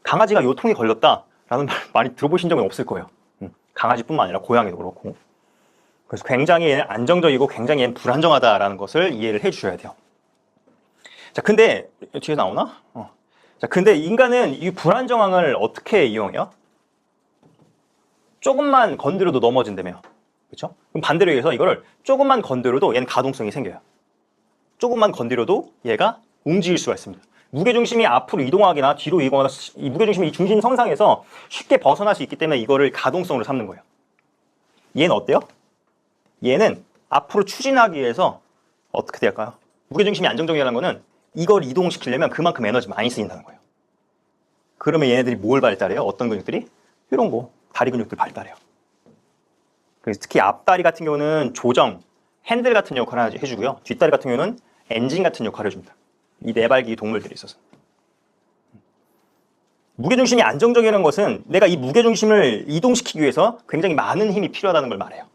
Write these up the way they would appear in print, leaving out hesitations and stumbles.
강아지가 요통이 걸렸다라는 말 많이 들어보신 적은 없을 거예요. 강아지뿐만 아니라 고양이도 그렇고. 그래서 굉장히 안정적이고 굉장히 불안정하다라는 것을 이해를 해 주셔야 돼요. 자, 근데 뒤에 나오나? 자, 근데 인간은 이 불안정함을 어떻게 이용해요? 조금만 건드려도 넘어진다며요. 그렇죠? 그럼 반대로 해서 이거를 조금만 건드려도 얘는 가동성이 생겨요. 조금만 건드려도 얘가 움직일 수가 있습니다. 무게중심이 앞으로 이동하거나 뒤로 이동하거나 이 무게중심이 이 중심 성상에서 쉽게 벗어날 수 있기 때문에 이거를 가동성으로 삼는 거예요. 얘는 어때요? 얘는 앞으로 추진하기 위해서 어떻게 될까요? 무게중심이 안정적이라는 거는 이걸 이동시키려면 그만큼 에너지 많이 쓰인다는 거예요. 그러면 얘네들이 뭘 발달해요? 어떤 근육들이? 이런 거, 다리 근육들 발달해요. 그래서 특히 앞다리 같은 경우는 조정, 핸들 같은 역할을 해주고요. 뒷다리 같은 경우는 엔진 같은 역할을 해줍니다. 이 네발기 동물들이 있어서. 무게중심이 안정적이라는 것은 내가 이 무게중심을 이동시키기 위해서 굉장히 많은 힘이 필요하다는 걸 말해요.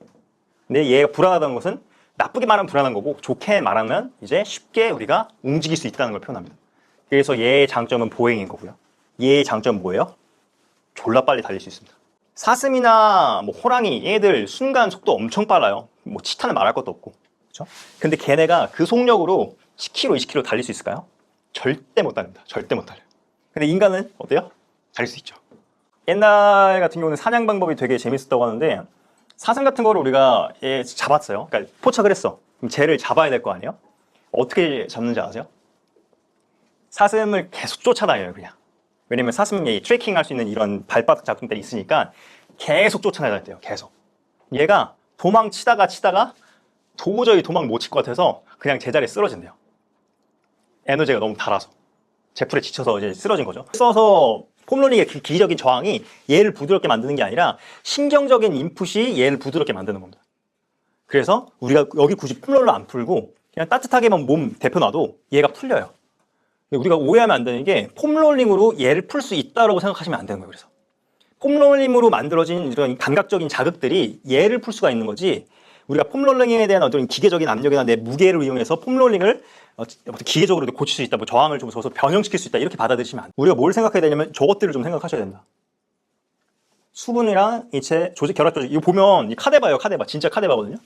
근데 얘가 불안하다는 것은 나쁘게 말하면 불안한 거고 좋게 말하면 이제 쉽게 우리가 움직일 수 있다는 걸 표현합니다. 그래서 얘의 장점은 보행인 거고요. 얘의 장점은 뭐예요? 졸라 빨리 달릴 수 있습니다. 사슴이나 뭐 호랑이 얘들 순간 속도 엄청 빨라요. 뭐 치타는 말할 것도 없고. 그렇죠? 근데 걔네가 그 속력으로 10km, 20km 달릴 수 있을까요? 절대 못 달립니다. 절대 못 달려요. 근데 인간은 어때요? 달릴 수 있죠. 옛날 같은 경우는 사냥 방법이 되게 재밌었다고 하는데 사슴 같은 거를 우리가 얘 잡았어요. 그러니까 포착을 했어. 그럼 쟤를 잡아야 될 거 아니에요? 어떻게 잡는지 아세요? 사슴을 계속 쫓아다녀요, 그냥. 왜냐면 사슴이 트래킹 할 수 있는 이런 발바닥 자국들이 있으니까 계속 쫓아다녀야 돼요, 계속. 얘가 도망치다가 도저히 도망 못 칠 것 같아서 그냥 제자리에 쓰러진대요. 에너지가 너무 달아서. 제풀에 지쳐서 이제 쓰러진 거죠. 써서 폼롤링의 기적인 저항이 얘를 부드럽게 만드는 게 아니라 신경적인 인풋이 얘를 부드럽게 만드는 겁니다. 그래서 우리가 여기 굳이 폼롤러 안 풀고 그냥 따뜻하게만 몸 데펴놔도 얘가 풀려요. 우리가 오해하면 안 되는 게 폼롤링으로 얘를 풀 수 있다고 생각하시면 안 되는 거예요. 그래서 폼롤링으로 만들어진 이런 감각적인 자극들이 얘를 풀 수가 있는 거지 우리가 폼롤링에 대한 어떤 기계적인 압력이나 내 무게를 이용해서 폼롤링을 기계적으로 고칠 수 있다, 뭐 저항을 좀 줘서 변형시킬 수 있다 이렇게 받아들이시면 안 돼요. 우리가 뭘 생각해야 되냐면 저것들을 좀 생각하셔야 된다. 수분이랑 인체 조직, 결합 조직 이거 보면 이 카데바예요. 카데바 진짜 카데바거든요.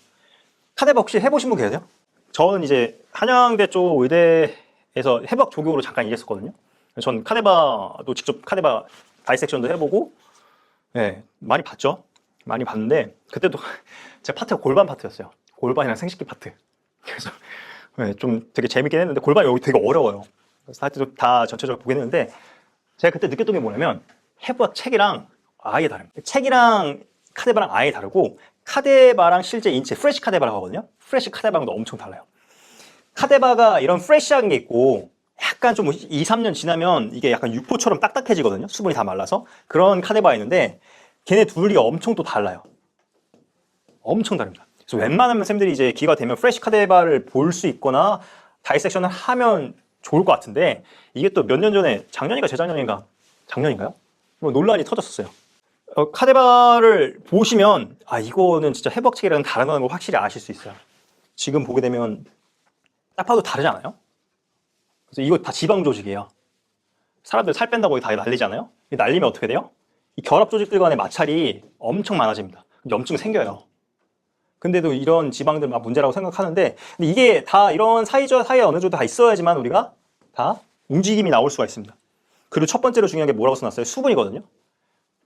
카데바 혹시 해보신 분 계세요? 저는 이제 한양대 쪽 의대에서 해부학 조교로 잠깐 일했었거든요. 전 카데바도 직접 카데바 다이섹션도 해보고 네, 많이 봤죠. 많이 봤는데 그때도 제 파트가 골반 파트였어요. 골반이랑 생식기 파트. 그래서 네, 좀 되게 재밌긴 했는데 골반이 여기 되게 어려워요. 그래서 하여튼 다 전체적으로 보긴 했는데 제가 그때 느꼈던 게 뭐냐면 해부학 책이랑 아예 다릅니다. 책이랑 카데바랑 아예 다르고 카데바랑 실제 인체 프레시 카데바라고 하거든요. 프레시 카데바랑도 엄청 달라요. 카데바가 이런 프레시한 게 있고 약간 좀 2, 3년 지나면 이게 약간 육포처럼 딱딱해지거든요. 수분이 다 말라서. 그런 카데바가 있는데 걔네 둘이 엄청 또 달라요. 엄청 다릅니다. 그래서 웬만하면 쌤들이 이제 기회가 되면 프레시 카데바를 볼 수 있거나 다이섹션을 하면 좋을 것 같은데 이게 또 몇 년 전에 작년인가 재작년인가 작년인가요? 뭐 논란이 터졌었어요. 카데바를 보시면 아 이거는 진짜 해부학 책이랑은 다르다는 걸 확실히 아실 수 있어요. 지금 보게 되면 딱 봐도 다르지 않아요? 그래서 이거 다 지방 조직이에요. 사람들 살 뺀다고 다 난리잖아요. 날리면 어떻게 돼요? 이 결합 조직들 간의 마찰이 엄청 많아집니다. 염증 생겨요. 근데도 이런 지방들 막 문제라고 생각하는데 근데 이게 다 이런 사이에 어느 정도 다 있어야지만 우리가 다 움직임이 나올 수가 있습니다. 그리고 첫 번째로 중요한 게 뭐라고 써놨어요? 수분이거든요.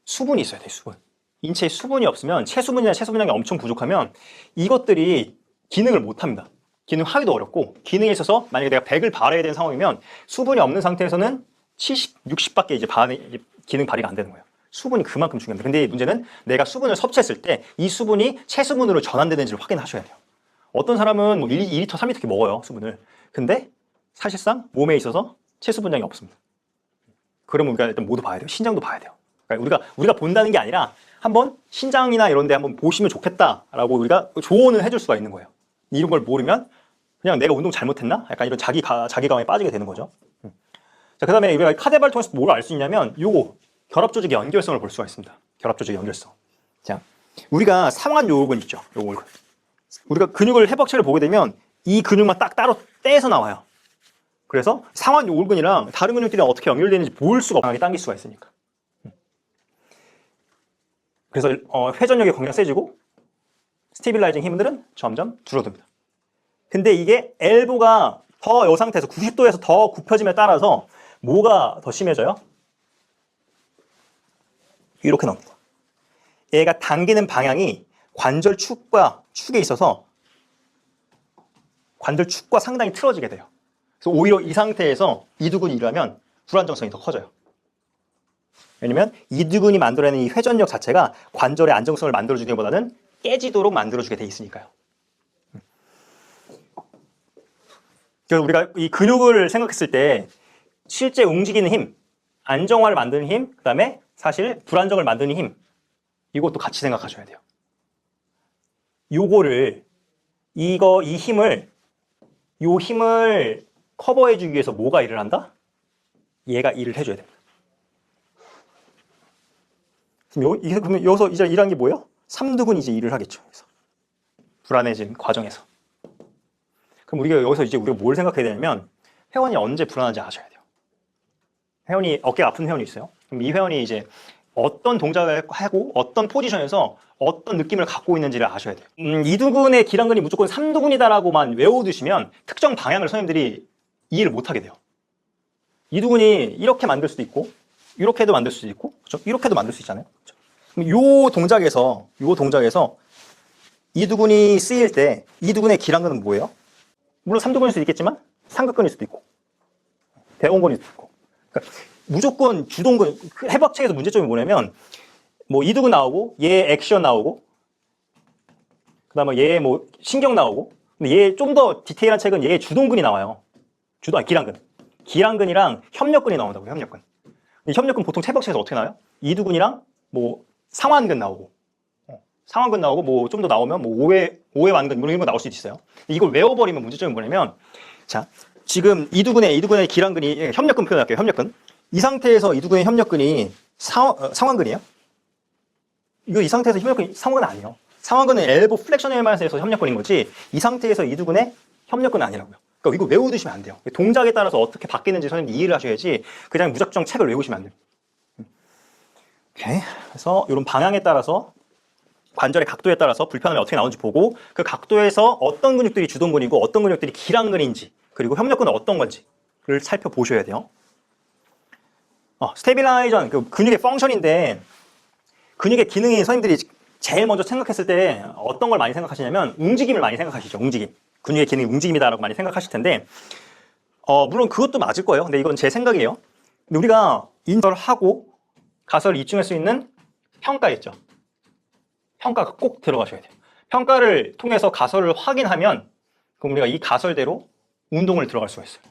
수분이 있어야 돼요. 수분. 인체에 수분이 없으면 체수분이나 체수분량이 엄청 부족하면 이것들이 기능을 못합니다. 기능하기도 어렵고 기능에 있어서 만약에 내가 100을 발휘해야 되는 상황이면 수분이 없는 상태에서는 70, 60밖에 이제 기능 발휘가 안 되는 거예요. 수분이 그만큼 중요합니다. 근데 문제는 내가 수분을 섭취했을 때 이 수분이 체수분으로 전환되는지를 확인하셔야 돼요. 어떤 사람은 뭐 2리터, 3리터 이렇게 먹어요, 수분을. 근데 사실상 몸에 있어서 체수분량이 없습니다. 그러면 우리가 일단 모두 봐야 돼요. 신장도 봐야 돼요. 그러니까 우리가 본다는 게 아니라 한번 신장이나 이런 데 한번 보시면 좋겠다라고 우리가 조언을 해줄 수가 있는 거예요. 이런 걸 모르면 그냥 내가 운동 잘못했나? 약간 이런 자기감에 빠지게 되는 거죠. 자, 그 다음에 우리가 카데바를 통해서 뭘 알 수 있냐면 요거 결합 조직의 연결성을 볼 수가 있습니다. 결합 조직의 연결성. 자, 우리가 상완 요근 있죠. 요거 우리가 근육을 해부학책을 보게 되면 이 근육만 딱 따로 떼서 나와요. 그래서 상완 요골근이랑 다른 근육들이 어떻게 연결되는지 볼 수가 없게 당길 수가 있으니까. 그래서 회전력이 굉장히 세지고 스테빌라이징 힘들은 점점 줄어듭니다. 근데 이게 엘보가 더 이 상태에서 90도에서 더 굽혀짐에 따라서 뭐가 더 심해져요? 이렇게 나옵니다. 얘가 당기는 방향이 관절 축과 축에 있어서 관절 축과 상당히 틀어지게 돼요. 그래서 오히려 이 상태에서 이두근이 일하면 불안정성이 더 커져요. 왜냐면 이두근이 만들어내는 이 회전력 자체가 관절의 안정성을 만들어주기보다는 깨지도록 만들어주게 돼 있으니까요. 그래서 우리가 이 근육을 생각했을 때 실제 움직이는 힘, 안정화를 만드는 힘, 그 다음에 사실 불안정을 만드는 힘, 이것도 같이 생각하셔야 돼요. 요거를 이 힘을 커버해주기 위해서 뭐가 일을 한다? 얘가 일을 해줘야 됩니다. 그러면 여기서 이제 일한 게 뭐예요? 삼두근이 이제 일을 하겠죠. 그래서 불안해진 과정에서. 그럼 우리가 뭘 생각해야 되냐면 회원이 언제 불안한지 아셔야 돼요. 회원이 어깨가 아픈 회원이 있어요. 그럼 이 회원이 이제 어떤 동작을 하고 어떤 포지션에서 어떤 느낌을 갖고 있는지를 아셔야 돼요. 이두근의 기랑근이 무조건 삼두근이다라고만 외워두시면 특정 방향을 선생님들이 이해를 못하게 돼요. 이두근이 이렇게 만들 수도 있고 이렇게도 만들 수도 있고 그렇죠? 이렇게도 만들 수 있잖아요. 그렇죠? 그럼 요 동작에서 이두근이 쓰일 때 이두근의 기랑근은 뭐예요? 물론 삼두근일 수도 있겠지만 삼극근일 수도 있고 대원근일 수도 있고 그러니까 무조건 주동근 해박체에서 문제점이 뭐냐면 뭐 이두근 나오고 얘 액션 나오고 그다음에 얘 뭐 신경 나오고 근데 얘 좀 더 디테일한 책은 얘 주동근이 나와요. 기랑근이랑 협력근이 나온다고요. 협력근. 협력근 보통 해박체에서 어떻게 나와요? 이두근이랑 뭐 상완근 나오고 뭐 좀 더 나오면 뭐 오해 완근 이런 거 나올 수도 있어요. 이걸 외워버리면 문제점이 뭐냐면 자 지금 이두근의 기랑근이 협력근 표현할게요. 협력근. 이 상태에서 이두근의 협력근이 상완근이에요? 이거 이 상태에서 협력근이 상완근 아니에요. 상완근은 엘보 플렉션 헬만에서 협력근인 거지 이 상태에서 이두근의 협력근은 아니라고요. 그러니까 이거 외워두시면 안 돼요. 동작에 따라서 어떻게 바뀌는지 선생님이 이해를 하셔야지 그냥 무작정 책을 외우시면 안 돼요. 오케이. 그래서 이런 방향에 따라서 관절의 각도에 따라서 불편함이 어떻게 나오는지 보고 그 각도에서 어떤 근육들이 주동근이고 어떤 근육들이 기랑근인지 그리고 협력근은 어떤 건지를 살펴보셔야 돼요. 스테빌라이전, 그 근육의 펑션인데 근육의 기능이 선생님들이 제일 먼저 생각했을 때 어떤 걸 많이 생각하시냐면 움직임을 많이 생각하시죠. 움직임. 근육의 기능이 움직임이다라고 많이 생각하실 텐데 물론 그것도 맞을 거예요. 근데 이건 제 생각이에요. 근데 우리가 인터를 하고 가설을 입증할 수 있는 평가 있죠. 평가가 꼭 들어가셔야 돼요. 평가를 통해서 가설을 확인하면 그럼 우리가 이 가설대로 운동을 들어갈 수가 있어요.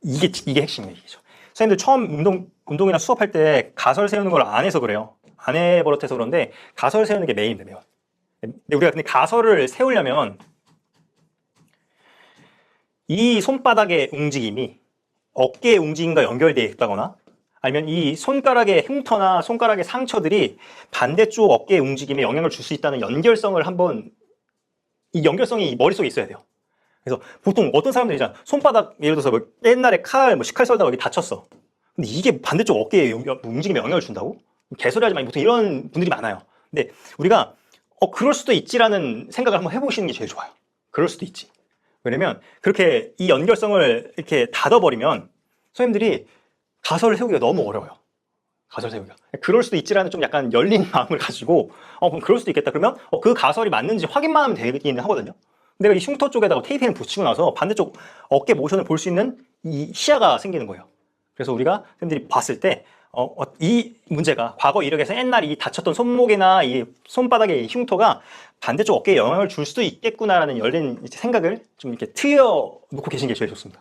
이게 핵심이에요. 이게죠. 선생님들 처음 운동이나 수업할 때 가설 세우는 걸 안 해서 그래요. 안 해버릇해서 그런데 가설 세우는 게 메인이에요. 근데 우리가 가설을 세우려면 이 손바닥의 움직임이 어깨의 움직임과 연결되어 있다거나 아니면 이 손가락의 흉터나 손가락의 상처들이 반대쪽 어깨의 움직임에 영향을 줄 수 있다는 연결성을 이 연결성이 머릿속에 있어야 돼요. 그래서 보통 어떤 사람들이 손바닥 예를 들어서 뭐 옛날에 식칼 썰다가 여기 다쳤어. 근데 이게 반대쪽 어깨에 움직임에 영향을 준다고? 개소리 하지 마. 보통 이런 분들이 많아요. 근데 우리가 그럴 수도 있지라는 생각을 한번 해보시는 게 제일 좋아요. 그럴 수도 있지. 왜냐면 그렇게 이 연결성을 이렇게 닫아버리면 선생님들이 가설을 세우기가 너무 어려워요. 가설 세우기가. 그럴 수도 있지라는 좀 약간 열린 마음을 가지고 그럼 그럴 수도 있겠다. 그러면 그 가설이 맞는지 확인만 하면 되기는 하거든요. 내가 이 흉터 쪽에다가 테이프를 붙이고 나서 반대쪽 어깨 모션을 볼 수 있는 이 시야가 생기는 거예요. 그래서 우리가 선생님들이 봤을 때 이 문제가 과거 이력에서 옛날 이 다쳤던 손목이나 이 손바닥의 이 흉터가 반대쪽 어깨에 영향을 줄 수도 있겠구나라는 열린 생각을 좀 이렇게 트여놓고 계신 게 제일 좋습니다.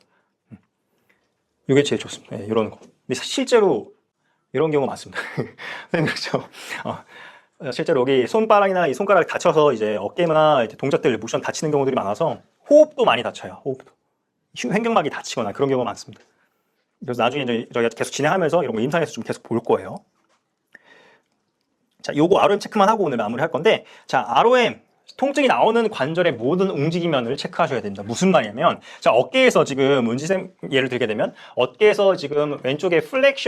이게 제일 좋습니다. 네, 이런 거. 근데 실제로 이런 경우 많습니다. 그렇죠. 실제로 여기 손바닥이나 이 손가락 다쳐서 이제 어깨나 동작들 모션 다치는 경우들이 많아서 호흡도 많이 다쳐요. 호흡도. 횡격막이 다치거나 그런 경우가 많습니다. 그래서 나중에 이제 저희가 계속 진행하면서 이런 거 임상에서 좀 계속 볼 거예요. 자, 요거 ROM 체크만 하고 오늘 마무리할 건데, 자, ROM 통증이 나오는 관절의 모든 움직이면을 체크하셔야 됩니다. 무슨 말이냐면, 자, 어깨에서 지금 은지쌤 예를 들게 되면, 어깨에서 지금 왼쪽에 플렉션